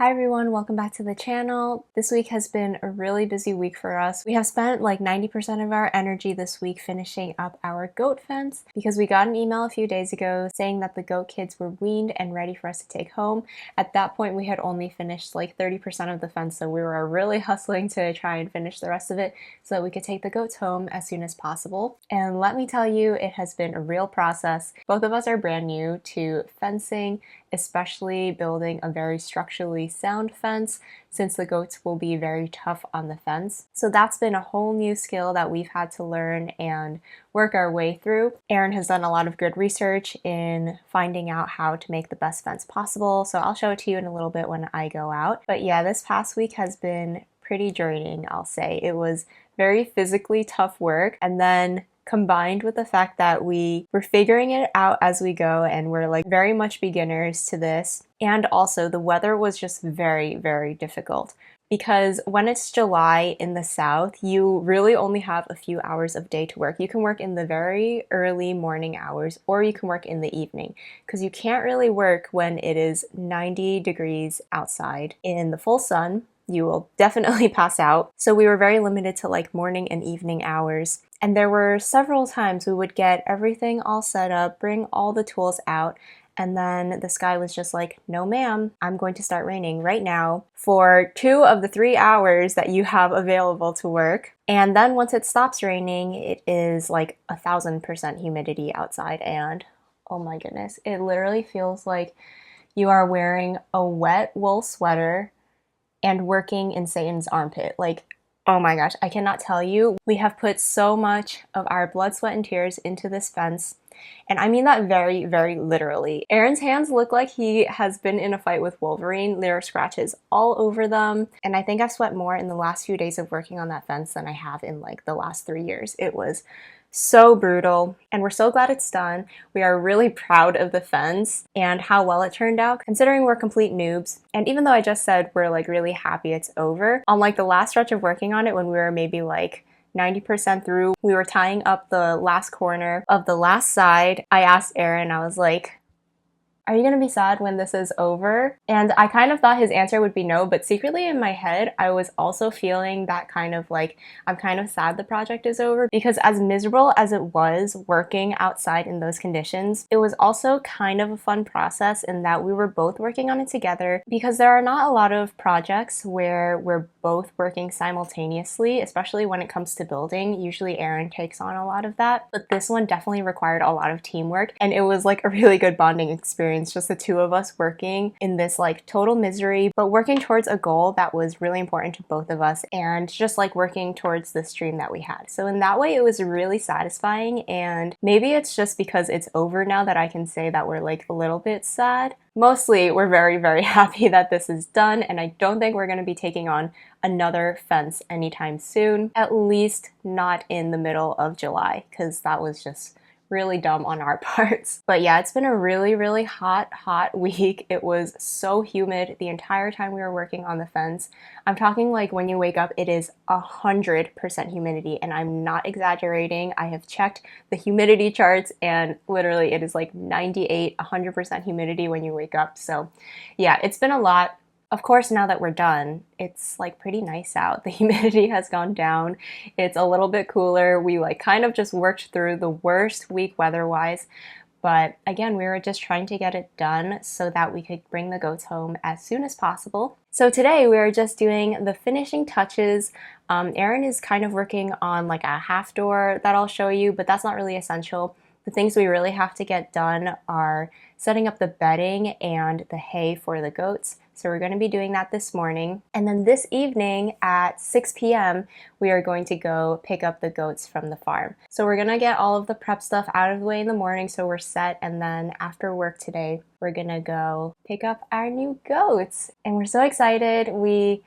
Hi everyone, welcome back to the channel. This week has been a really busy week for us. We have spent like 90% of our energy this week finishing up our goat fence because we got an email a few days ago saying that the goat kids were weaned and ready for us to take home. At that point, we had only finished like 30% of the fence, so we were really hustling to try and finish the rest of it so that we could take the goats home as soon as possible. And let me tell you, it has been a real process. Both of us are brand new to fencing, especially building a very structurally sound fence, since the goats will be very tough on the fence. So that's been a whole new skill that we've had to learn and work our way through. Erin has done a lot of good research in finding out how to make the best fence possible, so I'll show it to you in a little bit when I go out. But yeah, this past week has been pretty draining, I'll say. It was very physically tough work, and then combined with the fact that we were figuring it out as we go and we're like very much beginners to this. And also the weather was just very, very difficult because when it's July in the south, you really only have a few hours of day to work. You can work in the very early morning hours or you can work in the evening because you can't really work when it is 90 degrees outside in the full sun. You will definitely pass out. So we were very limited to like morning and evening hours. And there were several times we would get everything all set up, bring all the tools out, and then the sky was just like, no ma'am, I'm going to start raining right now for 2 of the 3 hours that you have available to work. And then once it stops raining, it is like 1,000% humidity outside, and oh my goodness, it literally feels like you are wearing a wet wool sweater and working in Satan's armpit. Like, oh my gosh, I cannot tell you. We have put so much of our blood, sweat, and tears into this fence. And I mean that very, very literally. Aaron's hands look like he has been in a fight with Wolverine. There are scratches all over them. And I think I've sweat more in the last few days of working on that fence than I have in like the last 3 years. It was so brutal, and we're so glad it's done. We are really proud of the fence and how well it turned out, considering we're complete noobs. And even though I just said we're like really happy it's over, on like the last stretch of working on it when we were maybe like 90% through, we were tying up the last corner of the last side. I asked Aaron, I was like, are you gonna be sad when this is over? And I kind of thought his answer would be no, but secretly in my head, I was also feeling that kind of like, I'm kind of sad the project is over, because as miserable as it was working outside in those conditions, it was also kind of a fun process in that we were both working on it together, because there are not a lot of projects where we're both working simultaneously, especially when it comes to building. Usually Aaron takes on a lot of that, but this one definitely required a lot of teamwork, and it was like a really good bonding experience, just the two of us working in this like total misery, but working towards a goal that was really important to both of us, and just like working towards this dream that we had. So in that way, it was really satisfying, and maybe it's just because it's over now that I can say that we're like a little bit sad. Mostly, we're very, very happy that this is done, and I don't think we're going to be taking on another fence anytime soon, at least not in the middle of July, because that was just really dumb on our parts. But yeah, it's been a really, really hot week. It was so humid the entire time we were working on the fence. I'm talking like when you wake up, it is 100% humidity, and I'm not exaggerating. I have checked the humidity charts, and literally it is like 98, 100% humidity when you wake up. So yeah, it's been a lot. Of course, now that we're done, it's like pretty nice out. The humidity has gone down. It's a little bit cooler. We like kind of just worked through the worst week weather-wise. But again, we were just trying to get it done so that we could bring the goats home as soon as possible. So today we are just doing the finishing touches. Erin is kind of working on like a half door that I'll show you, but that's not really essential. The things we really have to get done are setting up the bedding and the hay for the goats. So we're going to be doing that this morning. And then this evening at 6 p.m., we are going to go pick up the goats from the farm. So we're going to get all of the prep stuff out of the way in the morning so we're set. And then after work today, we're going to go pick up our new goats. And we're so excited. We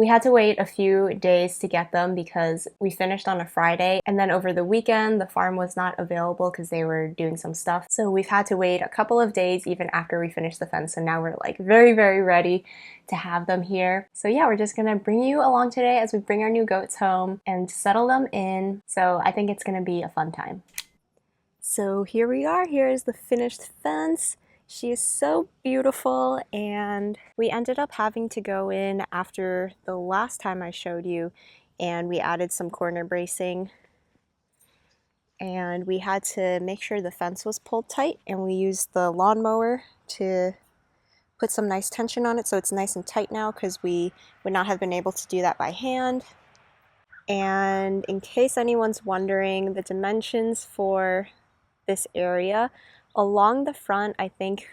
had to wait a few days to get them because we finished on a Friday, and then over the weekend the farm was not available because they were doing some stuff. So we've had to wait a couple of days even after we finished the fence, and now we're like very, very ready to have them here. So yeah, we're just gonna bring you along today as we bring our new goats home and settle them in. So I think it's gonna be a fun time. So here we are. Here is the finished fence. She is so beautiful, and we ended up having to go in after the last time I showed you, and we added some corner bracing, and we had to make sure the fence was pulled tight, and we used the lawnmower to put some nice tension on it so it's nice and tight now, because we would not have been able to do that by hand. And in case anyone's wondering, the dimensions for this area, along the front, I think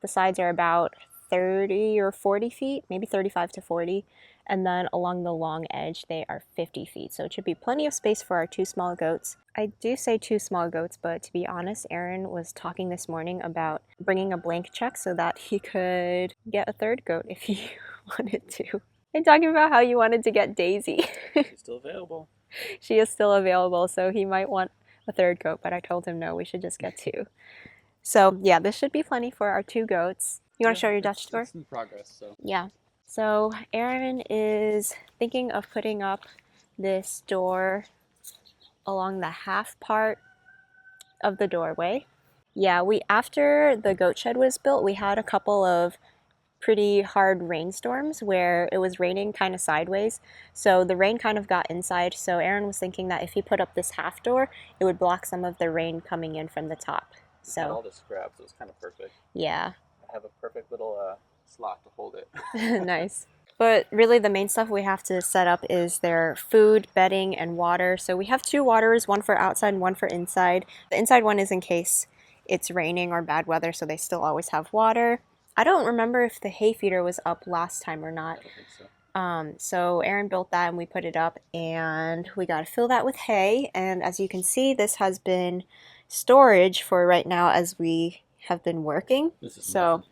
the sides are about 30 or 40 feet, maybe 35 to 40. And then along the long edge, they are 50 feet. So it should be plenty of space for our 2 small goats. I do say 2 small goats, but to be honest, Aaron was talking this morning about bringing a blank check so that he could get a 3rd goat if he wanted to. And talking about how you wanted to get Daisy. She's still available. She is still available, so he might want a 3rd goat, but I told him no, we should just get 2. So yeah, this should be plenty for our 2 goats. You want to show your Dutch door? It's in progress, so. Yeah. So Aaron is thinking of putting up this door along the half part of the doorway. Yeah, after the goat shed was built, we had a couple of pretty hard rainstorms where it was raining kind of sideways, so the rain kind of got inside. So Aaron was thinking that if he put up this half door, it would block some of the rain coming in from the top. So all the scraps, it was kind of perfect. Yeah. I have a perfect little slot to hold it. Nice. But really the main stuff we have to set up is their food, bedding, and water. So we have 2 waterers, one for outside and one for inside. The inside one is in case it's raining or bad weather, so they still always have water. I don't remember if the hay feeder was up last time or not. I don't think so. So Aaron built that and we put it up, and we got to fill that with hay. And as you can see, this has been storage for right now as we have been working. So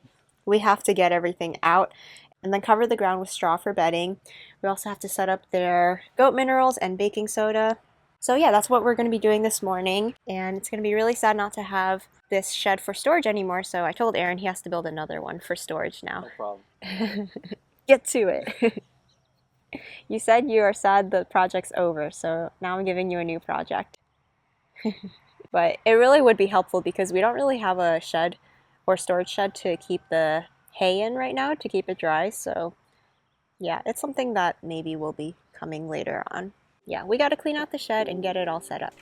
we have to get everything out and then cover the ground with straw for bedding. We also have to set up their goat minerals and baking soda. So yeah, that's what we're going to be doing this morning, and it's going to be really sad not to have this shed for storage anymore, so I told Aaron he has to build another one for storage now. No problem. Get to it. You said you are sad the project's over, so now I'm giving you a new project. But it really would be helpful because we don't really have a shed or storage shed to keep the hay in right now to keep it dry, so yeah, it's something that maybe will be coming later on. Yeah, we got to clean out the shed and get it all set up.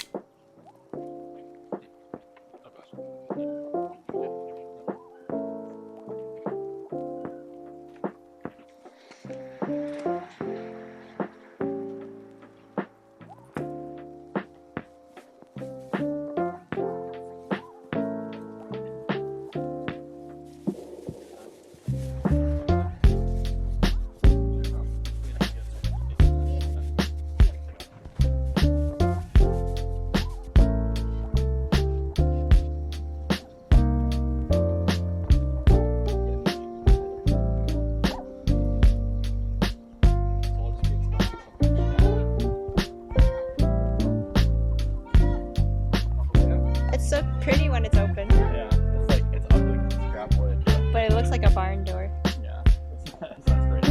It's so pretty when it's open. Yeah, it's ugly because it's scrap wood. But it looks like a barn door. Yeah, that's great.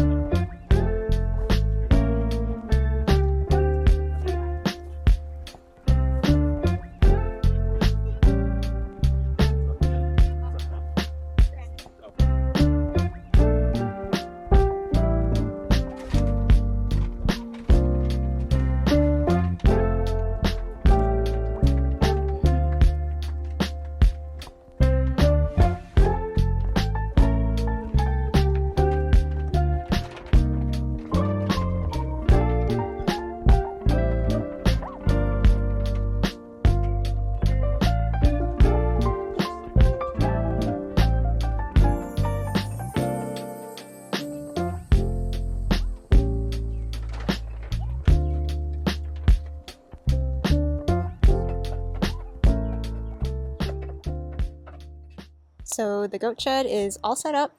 So the goat shed is all set up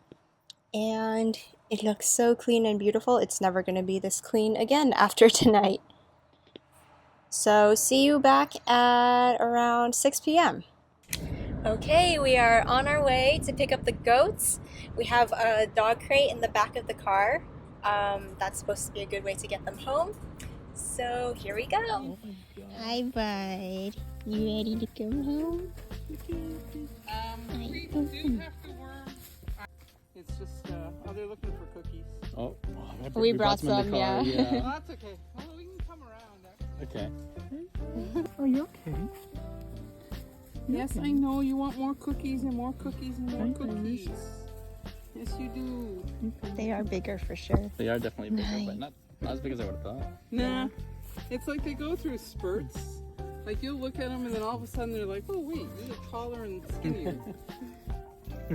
and it looks so clean and beautiful. It's never going to be this clean again after tonight. So see you back at around 6 p.m. Okay, we are on our way to pick up the goats. We have a dog crate in the back of the car. That's supposed to be a good way to get them home. So here we go. Hi, bud. You ready to come home? We do have to worm. It's just, they're looking for cookies. Oh, We brought them in the some, car, yeah. Well, that's okay. Well, we can come around, actually. Okay. Are you okay? Yes, I know you want more cookies and more cookies and more cookies. Yes, you do. They are bigger for sure. They are definitely bigger, but not as big as I would have thought. Nah, it's like they go through spurts. Like you'll look at them and then all of a sudden they're like, oh wait, you're taller and skinnier.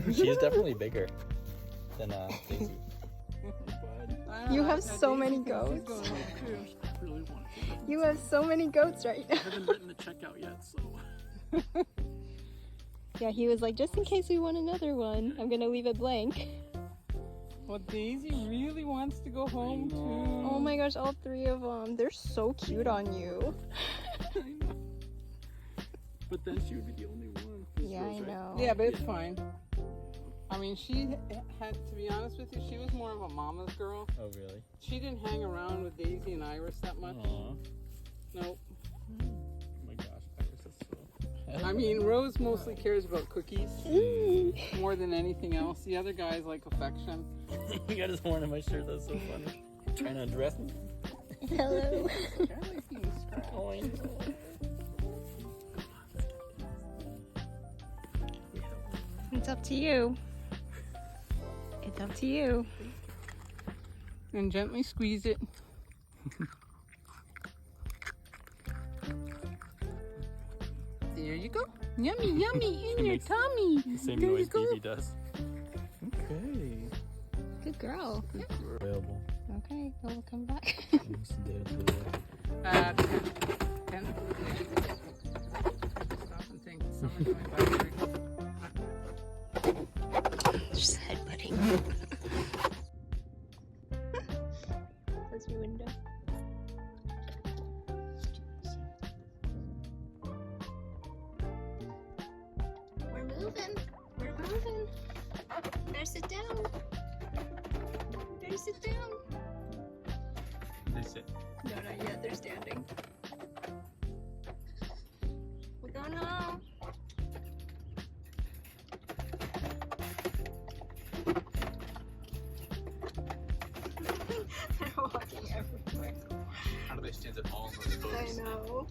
She's definitely bigger than Daisy. You have so many goats. You have so many goats right now. I haven't written the check out yet, so. Yeah, he was like, just in case we want another one, I'm gonna leave it blank. Well, Daisy really wants to go home too. Oh my gosh, all three of them. They're so cute on you. I know. But then she would be the only one. Yeah, I know. Yeah, but it's fine. I mean, she had, to be honest with you, she was more of a mama's girl. Oh, really? She didn't hang around with Daisy and Iris that much. Aww. Nope. Oh my gosh, Iris is so... I mean, Rose mostly cares about cookies more than anything else. The other guys like affection. He got his horn in my shirt, that's so funny. Trying to undress me. Hello. Charlie's being scratched. Oh, I know. It's up to you. It's up to you. And gently squeeze it. There you go. Yummy, yummy in your tummy. The same There you noise go. Baby does. Okay. Good girl. Available. Okay, we'll come back. Uh, 10. Stop and think. Someone coming back. Just headbutting. Close your window. We're moving. We're moving. Better sit down. Better sit down. They sit. No, not yet. They're standing. We're going home. They're walking everywhere. How do they stand at all those I poses? know.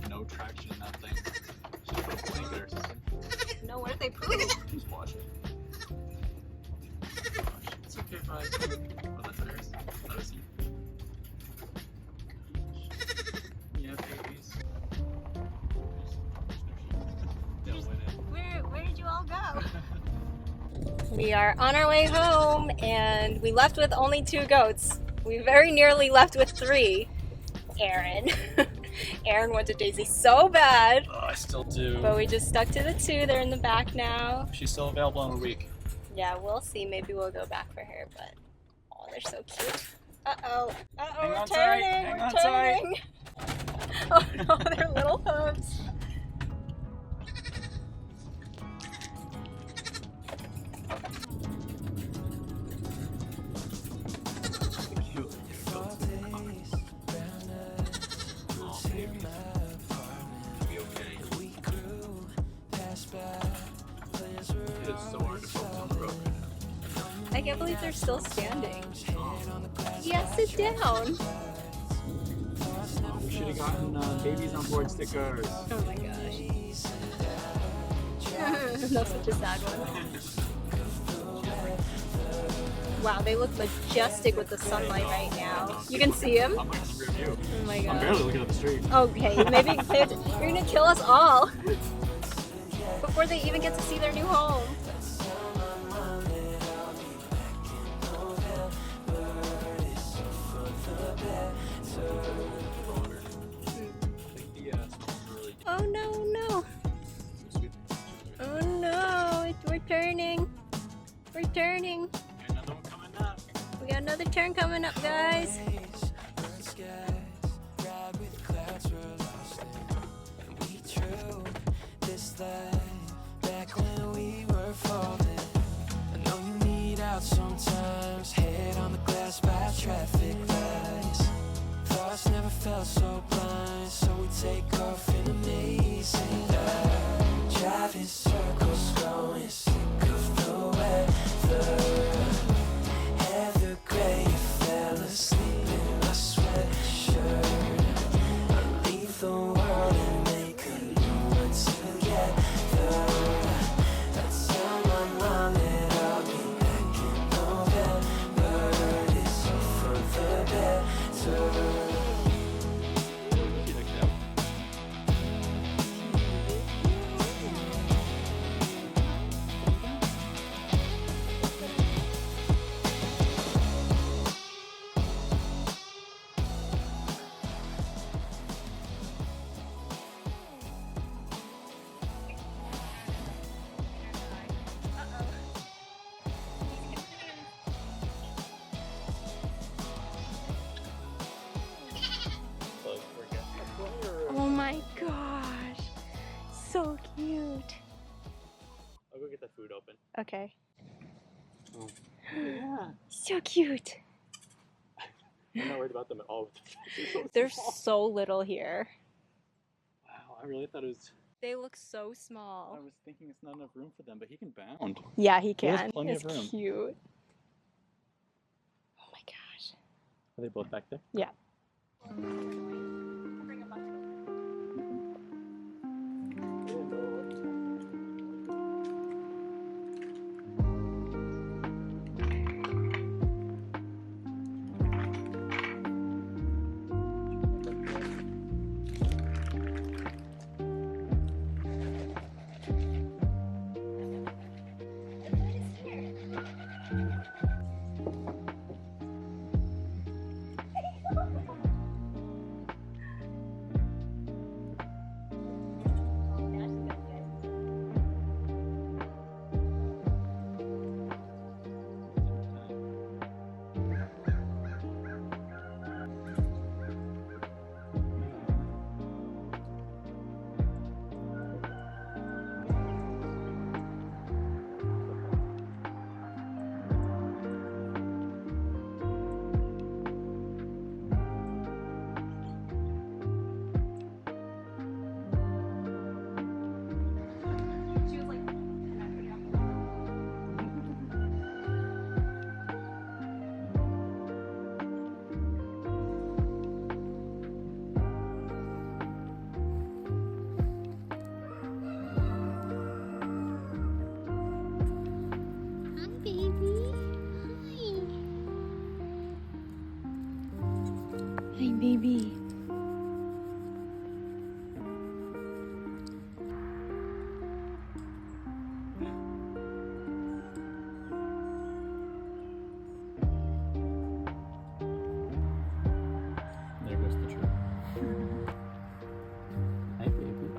No traction in that thing. Should put a blanket or something. No, what if they poop? Just watch it. It's okay if I... Oh, that's theirs. That was you. Yeah, babies. Where did you all go? We are on our way home and we left with only 2 goats. We very nearly left with 3. Aaron. Aaron wanted Daisy so bad. Oh, I still do. But we just stuck to the 2. They're in the back now. She's still available in a week. Yeah, we'll see. Maybe we'll go back for her, but oh, they're so cute. Uh-oh. Uh-oh, Hang we're on turning. tight. Hang We're on tight. turning. Oh no, they're little hooves. I can't believe they're still standing. Yeah, sit down. We should have gotten babies on board stickers. Oh my gosh. That's such a sad one. Wow, they look majestic with the sunlight right now. You can see them? I'm looking at the rear view. Oh my I'm gosh. barely looking at the street. Okay, maybe you're gonna kill us all before they even get to see their new home. Oh no, no. Oh no, we're turning. We're turning. Another one coming up. We got another turn coming up, guys. Sometimes head on the glass by traffic lights. Thoughts never felt so blind, so we take off in amazing light. So cute. I'll go get the food open. Okay. Oh. Yeah. So cute. I'm not worried about them at all. They're small. so little here. Wow, I really thought it was. They look so small. I was thinking it's not enough room for them, but he can bound. Yeah, he He can. has plenty It's of room. cute. Oh my gosh. Are they both back there? Yeah. Hi, baby. There goes the tree. Hi, baby.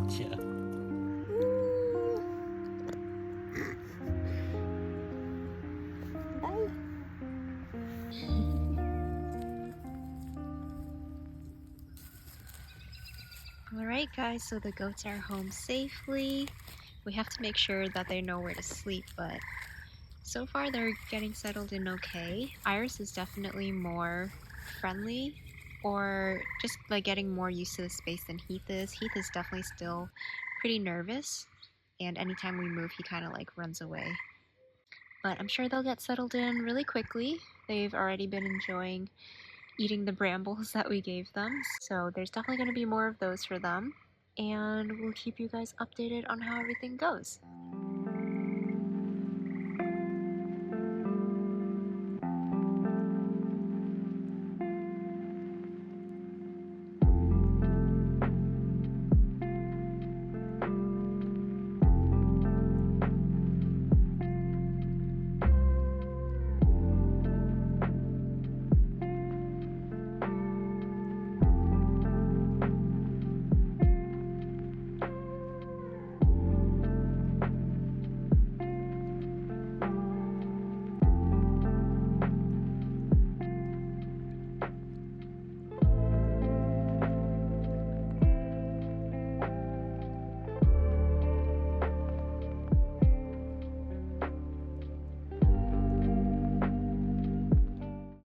Yeah. Alright guys, so the goats are home safely. We have to make sure that they know where to sleep, but so far they're getting settled in okay. Iris is definitely more friendly, or just like getting more used to the space than Heath is. Heath is definitely still pretty nervous, and anytime we move he kind of like runs away. But I'm sure they'll get settled in really quickly. They've already been enjoying eating the brambles that we gave them, so there's definitely going to be more of those for them, and we'll keep you guys updated on how everything goes.